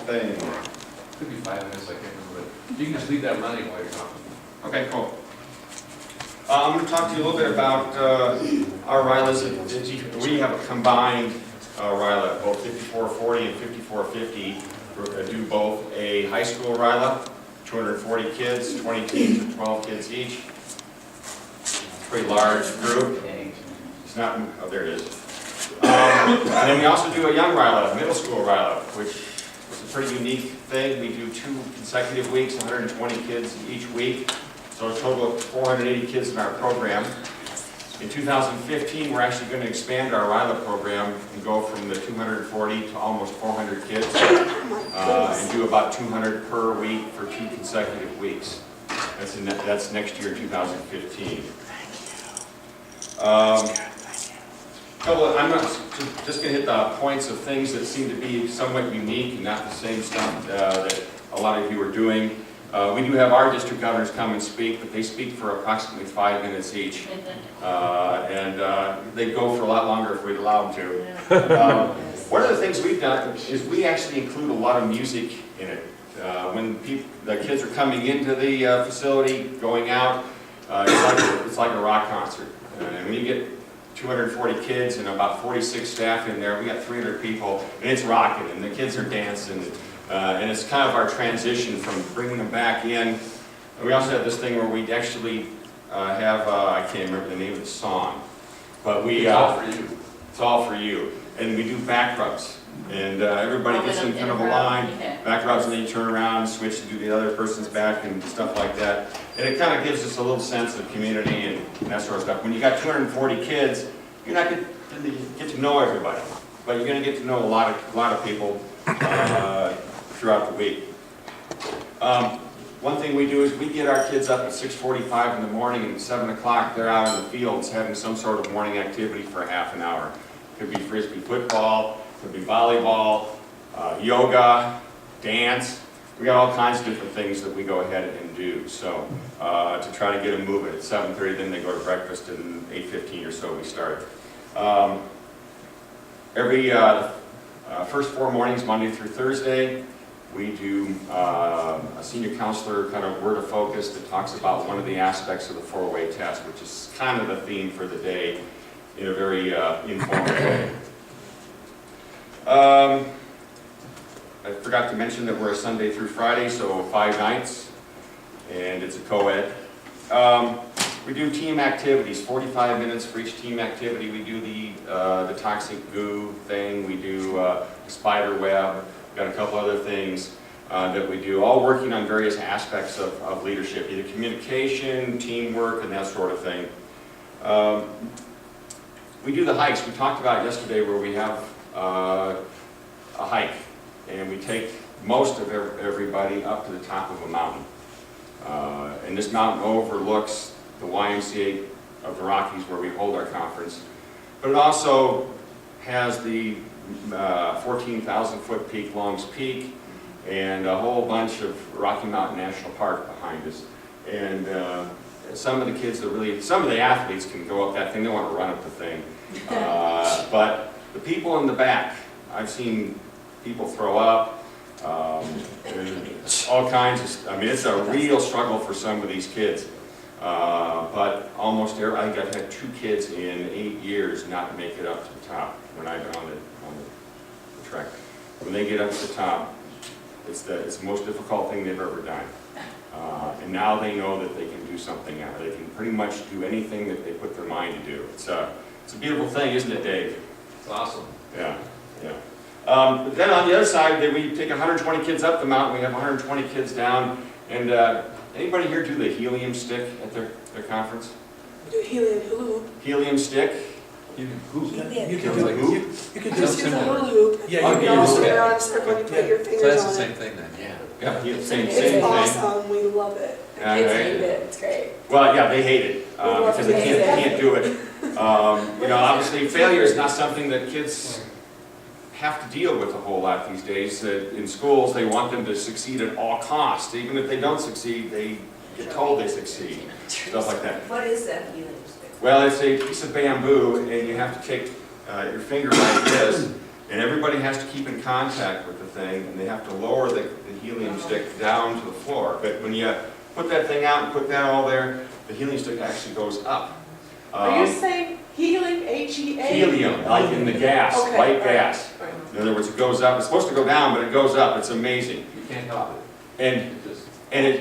thing? Could be 5 minutes, I can't remember, but you can just leave that running while you're talking. Okay, cool. I'm going to talk to you a little bit about our RILAs. We have a combined RILA, both 5440 and 5450. Do both a high school RILA, 240 kids, 20 teams of 12 kids each. Pretty large group. It's not, oh, there it is. And then we also do a young RILA, middle school RILA, which is a pretty unique thing. We do 2 consecutive weeks, 120 kids each week. So a total of 480 kids in our program. In 2015, we're actually going to expand our RILA program and go from the 240 to almost 400 kids and do about 200 per week for 2 consecutive weeks. That's next year, 2015. I'm just going to hit the points of things that seem to be somewhat unique and not the same stuff that a lot of you are doing. We do have our district governors come and speak, but they speak for approximately 5 minutes each. And they'd go for a lot longer if we'd allow them to. One of the things we've done is we actually include a lot of music in it. When the kids are coming into the facility, going out, it's like a rock concert. And when you get 240 kids and about 46 staff in there, we got 300 people, and it's rocking, and the kids are dancing. And it's kind of our transition from bringing them back in. And we also have this thing where we actually have, I can't remember the name of the song, but we... It's all for you. It's all for you. And we do back rubs. And everybody gets in kind of a line, back rubs, and then you turn around and switch to do the other person's back and stuff like that. And it kind of gives us a little sense of community and that sort of stuff. When you got 240 kids, you're not going to get to know everybody, but you're going to get to know a lot of people throughout the week. One thing we do is we get our kids up at 6:45 in the morning, and at 7 o'clock they're out in the fields having some sort of morning activity for half an hour. Could be frisbee football, could be volleyball, yoga, dance. We got all kinds of different things that we go ahead and do. So to try to get them moving at 7:30, then they go to breakfast, and 8:15 or so we start. Every first 4 mornings, Monday through Thursday, we do a senior counselor kind of word of focus that talks about one of the aspects of the 4-way test, which is kind of the theme for the day in a very informal way. I forgot to mention that we're a Sunday through Friday, so 5 nights, and it's a co-ed. We do team activities, 45 minutes for each team activity. We do the toxic goo thing, we do the spider web, we've got a couple other things that we do, all working on various aspects of leadership, either communication, teamwork, and that sort of thing. We do the hikes. We talked about yesterday where we have a hike, and we take most of everybody up to the top of a mountain. And this mountain overlooks the YMCA of the Rockies where we hold our conference. But it also has the 14,000-foot peak, Long's Peak, and a whole bunch of Rocky Mountain National Park behind us. And some of the kids that really, some of the athletes can go up that thing, they want to run up the thing. But the people in the back, I've seen people throw up, all kinds of, I mean, it's a real struggle for some of these kids. But almost every, I think I've had 2 kids in 8 years not make it up to the top when I've been on the trek. When they get up to the top, it's the most difficult thing they've ever done. And now they know that they can do something now. They can pretty much do anything that they put their mind to do. It's a beautiful thing, isn't it, Dave? It's awesome. Yeah, yeah. But then on the other side, we take 120 kids up the mountain, we have 120 kids down, and anybody here do the helium stick at their conference? We do helium hula hoop. Helium stick? You can hoop. Helium. You can Like like hoop? You can just use a hula hoop. Yeah, and you you can all use sit it. around in a circle and you put your So fingers that's the on same it. thing then, yeah. Yeah, same It's thing. awesome. We love it. Yeah, Kids right. hate it, it's great. Well, yeah, they hate it because they hate it. can't do it. You know, obviously failure is not something that kids have to deal with a whole lot these days. In schools, they want them to succeed at all costs. Even if they don't succeed, they get told they succeed. Stuff like that. What is that helium stick? Well, it's a piece of bamboo, and you have to take your finger like this, And everybody has to keep in contact with the thing, and they have to lower the helium stick down to the floor. But when you put that thing out and put that all there, the helium stick actually goes up. Are you saying helium, H-E-A? Helium, like in the gas, Okay, white right. gas. Right. In other words, it goes up. It's supposed to go down, but it goes up. It's amazing. You can't help it. And It just,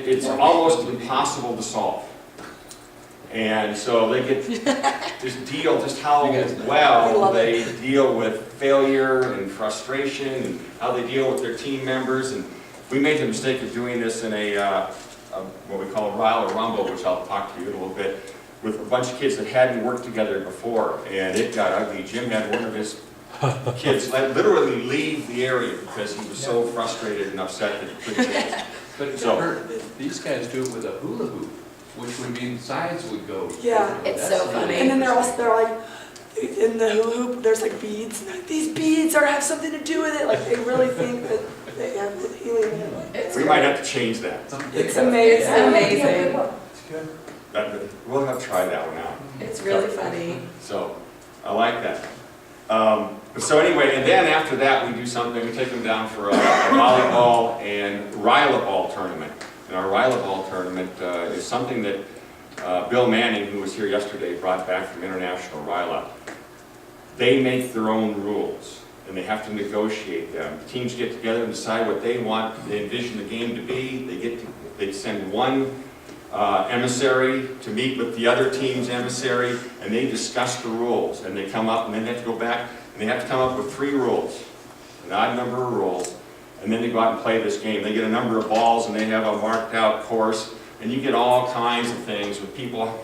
it's almost impossible to solve. And so they get just how We well love they deal with failure and frustration, and how they deal with their team members. And we made the mistake of doing this in what we call a Ryle or Rumble, which I'll talk to you in a little bit, with a bunch of kids that hadn't worked together before, and it got ugly. Jim had one of his kids literally leave the area because he was so frustrated and upset that he couldn't do it. but it's So- hurt. These guys do it with a hula hoop, which would mean sides would go. Yeah. It's That's so the- funny. And then they're like, in the hula hoop, there's like beads, and like, these beads have something to do with it. Like they really think that they have the helium in it. It's We might have to change that. It's amazing. It's amazing. We'll have to try that one out. It's really funny. So, I like that. So anyway, and then after that, we do something, we take them down for a volleyball and Ryla ball tournament. And our Ryla ball tournament is something that Bill Manning, who was here yesterday, brought back from International Ryla. They make their own rules, and they have to negotiate them. The teams get together and decide what they want, they envision the game to be. They send one emissary to meet with the other team's emissary, and they discuss the rules, and they come up, and then they have to go back, and they have to come up with 3 rules, an odd number of rules, and then they go out and play this game. They get a number of balls, and they have a marked out course, and you get all kinds of things with people,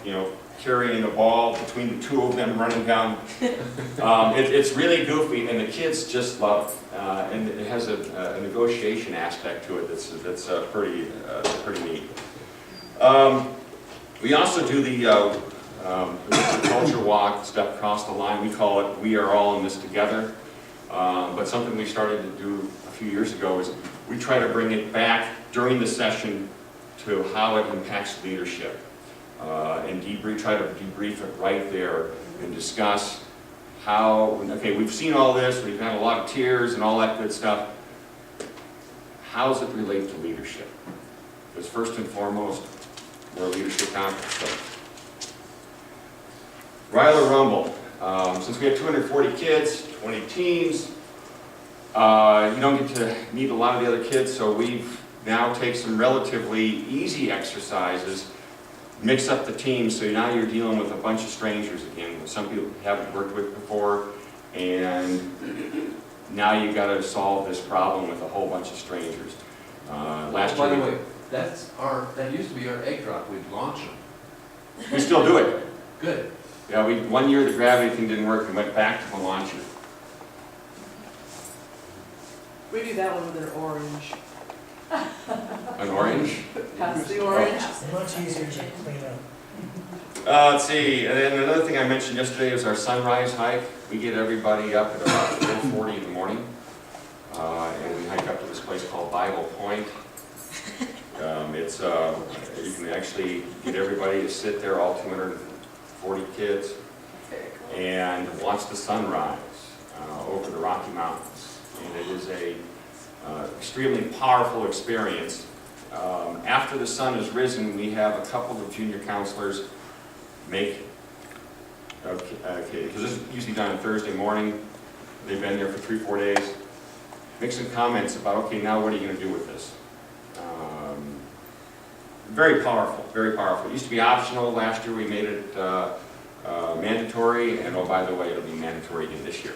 carrying a ball between the 2 of them running down. It's really goofy, and the kids just love it, and it has a negotiation aspect to it that's pretty neat. We also do the culture walk, step across the line. We call it "We Are All in This Together." But something we started to do a few years ago is we try to bring it back during the session to how it impacts leadership, and try to debrief it right there and discuss how. Okay, we've seen all this. We've had a lot of tears and all that good stuff. How does it relate to leadership? Because first and foremost, we're a leadership conference. So. Ryla Rumble. Since we have 240 kids, 20 teams, you don't get to meet a lot of the other kids, so we've now take some relatively easy exercises, mix up the teams, so now you're dealing with a bunch of strangers again, some people you haven't worked with before, and now you've got to solve this problem with a whole bunch of strangers. Last By the year, way, that used to be our egg drop. We'd launch them. we still do it. Good. Yeah, one year the gravity thing didn't work, we went back to the launcher. We do that one with an orange. An orange? Pass the orange. Much easier to clean up. Let's see, and then another thing I mentioned yesterday is our sunrise hike. We get everybody up at about 4:40 in the morning, and we hike up to this place called Bible Point. You can actually get everybody to sit there, all 240 kids, and watch the sunrise over the Rocky Mountains. And it is a extremely powerful experience. After the sun has risen, we have a couple of junior counselors make, because this is usually done on Thursday morning, they've been there for 3-4 days, make some comments about, okay, now what are you going to do with this? Very powerful, very powerful. It used to be optional. Last year we made it mandatory, and oh, by the way, it'll be mandatory again this year.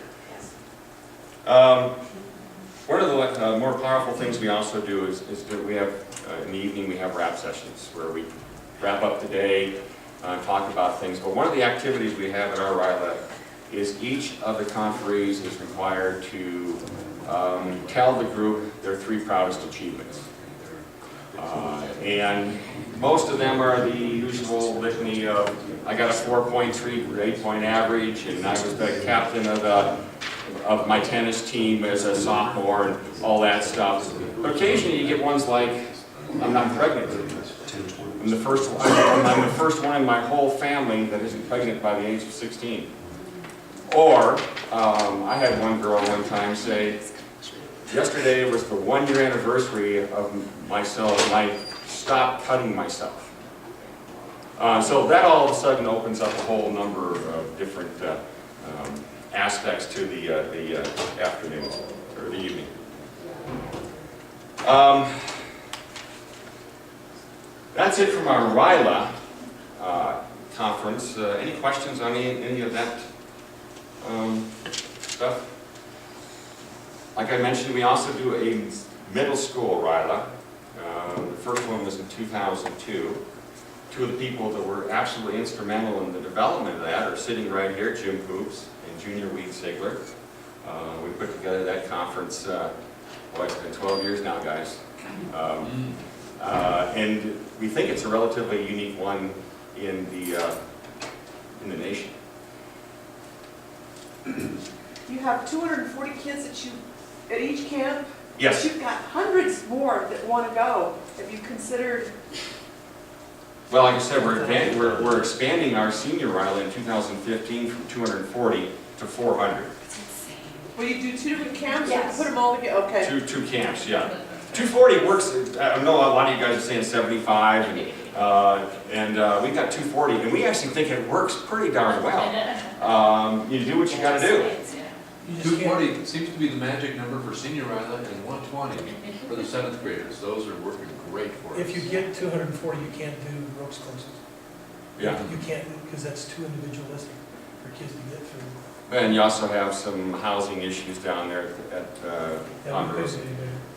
One of the more powerful things we also do is that we have, in the evening, we have rap sessions where we wrap up the day, talk about things. But one of the activities we have at our Ryla is each of the conferees is required to tell the group their 3 proudest achievements. And most of them are the usual litany of, I got a 4.3 grade point average, and I was the captain of my tennis team as a sophomore, and all that stuff. But occasionally you get ones like, I'm not pregnant. I'm the first one in my whole family that isn't pregnant by the age of 16. Or, I had one girl one time say, yesterday was the 1-year anniversary of myself, and I stopped cutting myself. So that all of a sudden opens up a whole number of different aspects to the afternoon, or the evening. That's it from our RILA conference. Any questions on any of that stuff? Like I mentioned, we also do a middle school RILA. The first one was in 2002. Two of the people that were absolutely instrumental in the development of that are sitting right here, Jim Hoops and Junior Weed Ziegler. We put together that conference, it's been 12 years now, guys. And we think it's a relatively unique one in the nation. You have 240 kids at each camp? Yes. But you've got hundreds more that want to go. Have you considered? Well, like I said, we're expanding our senior RILA in 2015 from 240 to 400. Will you do 2 different camps? Yes. Or put them all together? Okay. Two camps, yeah. 240 works. I know a lot of you guys are saying 75, and we got 240, and we actually think it works pretty darn well. You do what you got to do. You just can't- 240 seems to be the magic number for senior RILA, and 120 for the 7th graders. Those are working great for us. If you get 240, you can't do ropes courses. Yeah. You can't, because that's too individualistic for kids to get through. And you also have some housing issues down there at Yeah, Ponderosa.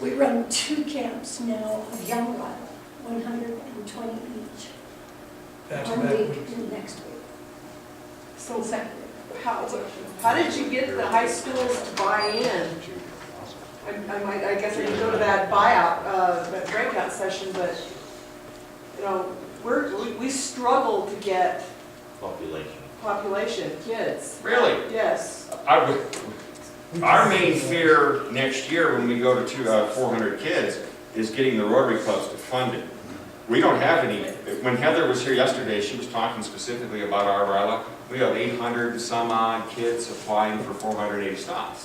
We run 2 camps now of young RILA, 120 each. Back to One back week weeks. and next week. So how did you get the high schools to buy in? I guess I can go to that buyout, that breakout session, but, you know, we struggle to get population, kids. Really? Yes. Our main fear next year when we go to 400 kids is getting the Rotary clubs to fund it. We don't have any. When Heather was here yesterday, she was talking specifically about our RILA. We have 800 and some odd kids applying for 480 slots.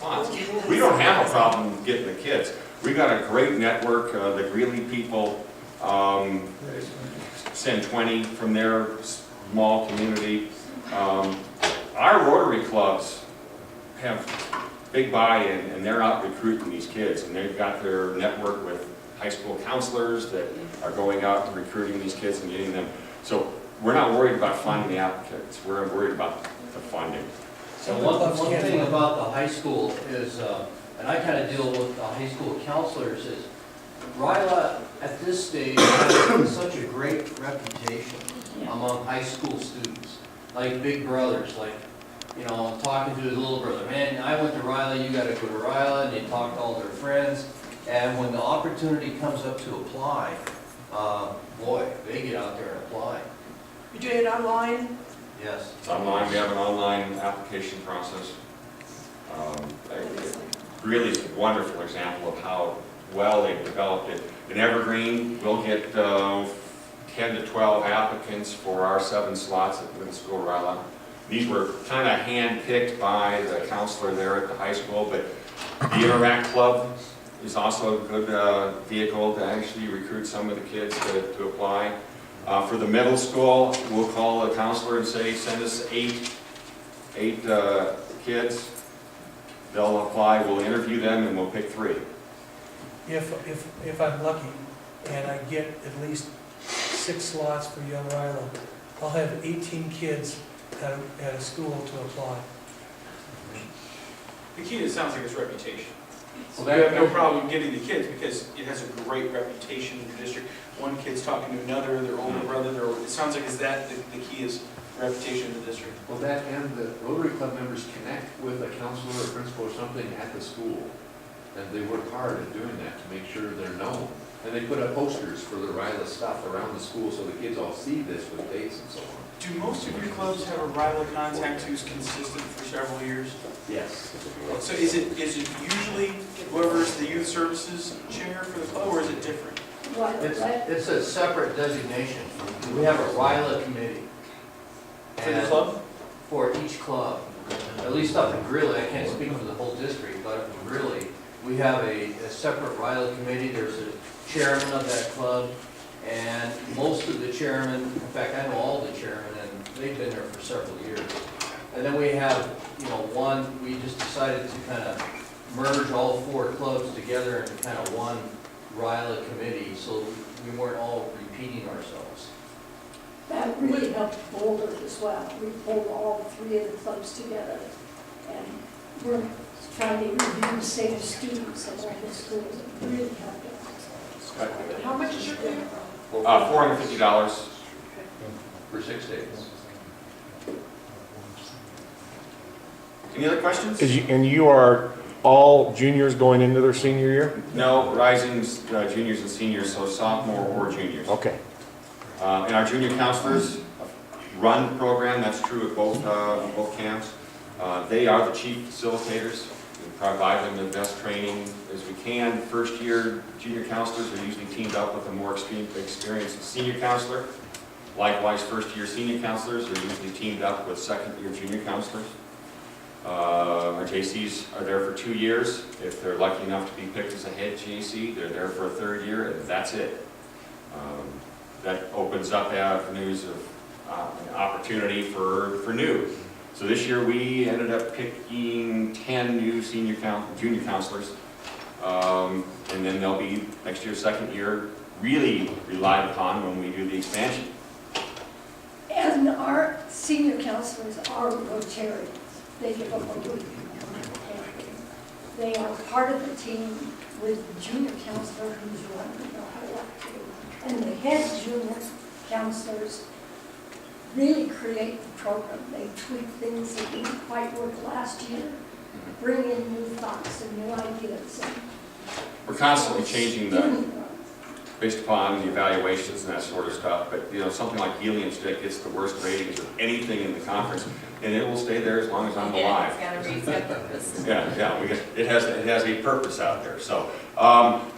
We don't have a problem getting the kids. We got a great network. The Greeley people send 20 from their small community. Our Rotary clubs have big buy-in, and they're out recruiting these kids, and they've got their network with high school counselors that are going out and recruiting these kids and getting them. So we're not worried about finding the applicants. We're worried about the funding. So Some one clubs can't thing fund. about the high school is, and I kind of deal with the high school counselors, is RILA at this stage has such a great reputation among high school students, like big brothers, like, you know, talking to his little brother, man, I went to RILA, you gotta go to RILA, and they talk to all their friends, and when the opportunity comes up to apply, boy, they get out there and apply, You doing it online? yes. It's online. We have an online application process. Really is a wonderful example of how well they've developed it. In Evergreen, we'll get 10 to 12 applicants for our 7 slots at middle school RILA. These were kind of hand-picked by the counselor there at the high school, but the Interact Club is also a good vehicle to actually recruit some of the kids to apply. For the middle school, we'll call a counselor and say, send us eight kids. They'll apply, we'll interview them, and we'll pick 3. If I'm lucky and I get at least 6 slots for young RILA, I'll have 18 kids at a school to apply. The key, it sounds like, is reputation. Well, You have no problem getting the kids because it has a great reputation in your district. One kid's talking to another, their older brother, it sounds like is that the key is reputation in the district. Well, that and the Rotary Club members connect with a counselor or principal or something at the school. And they work hard at doing that to make sure they're known. And they put up posters for the RILA stuff around the school so the kids all see this with dates and so on. Do most of your clubs have a RILA contact who's consistent for several years? Yes. So is it usually whoever's the youth services chair for the club, or is it different? What, It's a separate designation. We have a RILA committee. For the And club? For each club. at least up in Greeley, I can't speak for the whole district, but up in Greeley, we have a separate RILA committee. There's a chairman of that club, and most of the chairmen, in fact, I know all the chairmen, and they've been there for several years. And then we have, we just decided to kind of merge all 4 clubs together into kind of one RILA committee, so we weren't all repeating ourselves. That really helped Boulder as well. We pulled all 3 of the clubs together, and we're trying to review the same students at all the schools. It really helped us. How much is your fee? $450. For 6 days. Any other questions? And you are all juniors going into their senior year? No, rising juniors and seniors, so sophomore or juniors. Okay. And our junior counselors run the program, that's true at both camps. They are the chief facilitators. We provide them the best training as we can. First year junior counselors are usually teamed up with a more experienced senior counselor. Likewise, first year senior counselors are usually teamed up with second year junior counselors. Our JCs are there for 2 years. If they're lucky enough to be picked as a head JC, they're there for a 3rd year, and that's it. That opens up avenues of opportunity for new. So this year we ended up picking 10 new junior counselors, and then they'll be next year, second year, really relied upon when we do the expansion. And our senior counselors are Rotarians. They give up a week. They are part of the team with the junior counselor who's running the whole activity. And the head junior counselors really create the program. They tweak things that didn't quite work last year, bring in new thoughts and new ideas. And We're constantly changing based upon the evaluations and that sort of stuff, but something like helium stick gets the worst ratings of anything in the conference, and it will stay there as long as I'm alive. It's got a purpose. Yeah, it has a purpose out there. So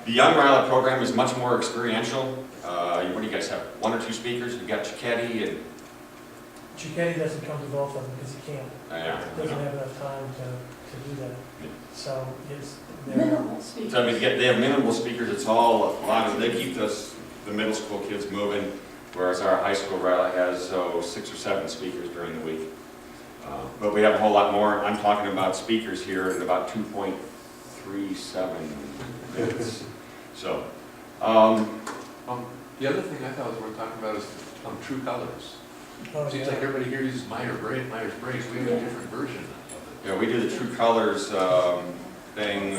the Young RILA program is much more experiential. What do you guys have? 1 or 2 speakers? You've got Chiquetti and Chiquetti doesn't come to both of them because he can't. yeah. Doesn't have enough time to do that. So it's. minimal speakers. So I mean, they have minimal speakers. It's all they keep the middle school kids moving, whereas our high school RILA has 6 or 7 speakers during the week. But we have a whole lot more. I'm talking about speakers here in about 2.37 minutes. So. The other thing I thought was worth talking about is True Colors. Oh, Seems yeah. like everybody here uses Myers-Briggs. We have a different version of it. Yeah, we do the True Colors thing.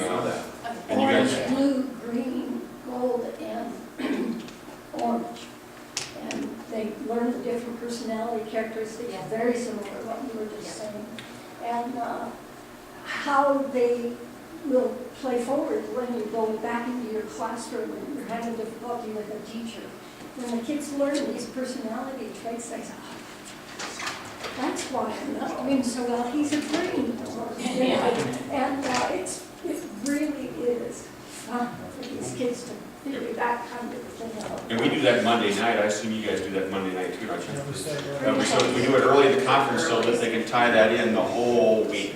And you Orange, guys, blue, green, gold, and orange. And they learn the different personality characteristics, very similar to what you were just saying. And how they will play forward when you go back into your classroom and you're having difficulty with a teacher. When the kids learn these personality traits, they say, oh, that's why I'm not doing so well. He's a green. And it really is fun for these kids to figure that kind of thing out. and we do that Monday night. I assume you guys do that Monday night too, don't you? Yeah, we said, So we do it early in the conference so that they can tie that in the whole week.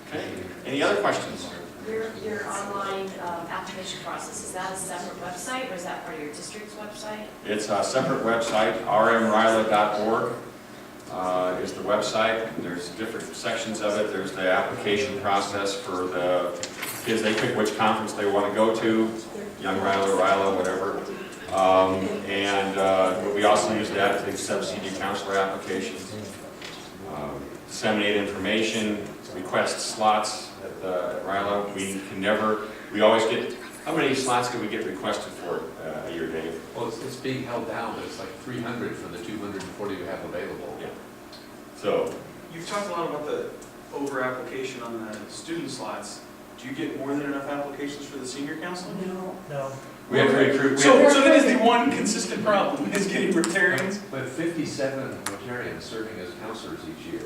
Okay. Any other questions? Your online application process, is that a separate website or is that part of your district's website? It's a separate website, rmrila.org is the website. There's different sections of it. There's the application process for the kids. They pick which conference they want to go to, Young RILA, whatever. But we also use that to accept senior counselor applications, disseminate information, request slots at RILA. We always get, how many slots do we get requested for a year, Dave? Well, it's being held down, but it's like 300 from the 240 we have available. Yeah. So, You've talked a lot about the over-application on the student slots. Do you get more than enough applications for the senior counselor? no. we have to recruit. So that is the one consistent problem, is getting Rotarians. But 57 Rotarians serving as counselors each year.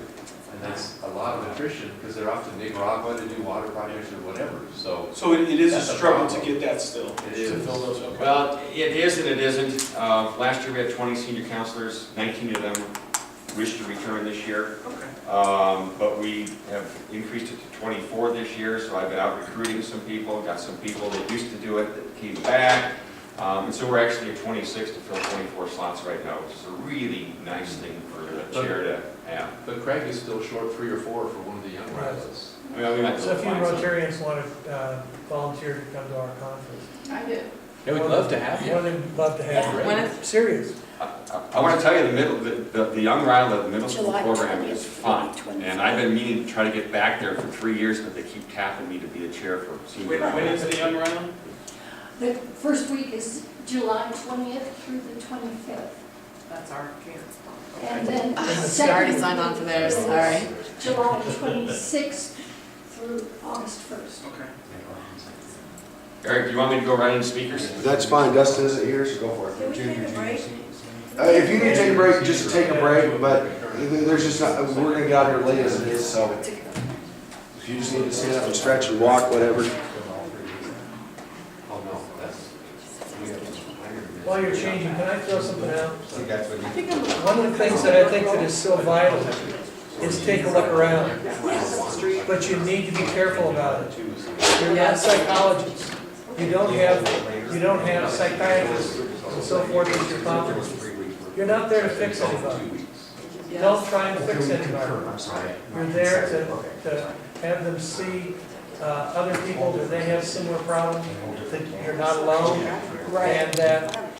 And that's a lot of attrition because they're off to Nicaragua to do water projects or whatever. So So it is a That's a struggle to problem. get that still, It to is. fill those, okay. Well, it is and it isn't. Last year we had 20 senior counselors, 19 of them wish to return this year. Okay. But we have increased it to 24 this year, so I've been out recruiting some people, got some people that used to do it that came back. And so we're actually at 26 to fill 24 slots right now, which is a really nice thing for the chair to have. But Craig is still short 3 or 4 for one of the young Rylas. I mean, we might So if you find some. Rotarians want to volunteer to come to our conference. I did. Yeah, we'd love to have you. More than love to have When you. is- Serious. I want to tell you, the young Ryla, the middle school July program is 20th, fun. 20th. And I've been meaning to try to get back there for 3 years, but they keep tapping me to be the chair for senior. When is the young Ryla? The first week is July 20th through the 25th. That's our chance. And then the I second signed on for theirs, is sorry. July 26th through August 1st. Okay. Eric, do you want me to go right into speakers? That's fine, Dustin isn't here, so go for it. Can we take a break? If you need to take a break, just take a break, but there's just not, we're gonna get out here late as it is, so if you just need to stand up and stretch and walk, whatever. Oh, no, that's. While you're changing, can I throw something out? I think I'm. One of the things that I think that is so vital is take a look around. But you need to be careful about it. You're not psychologists. You don't have psychiatrists and so forth at your conference. You're not there to fix anybody. Don't try and fix anybody. You're there to have them see other people, that they have similar problems, that you're not alone, and that